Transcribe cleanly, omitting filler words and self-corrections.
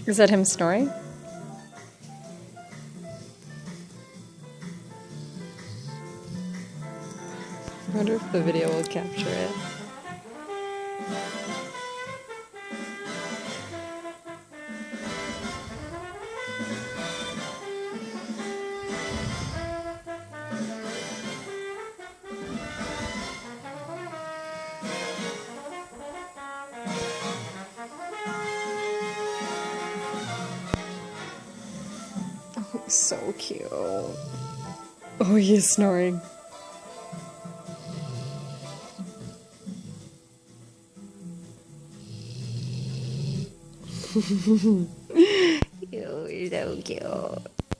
Is that him snoring? I wonder if the video will capture it. Oh, so cute. Oh, he is snoring. You're so cute.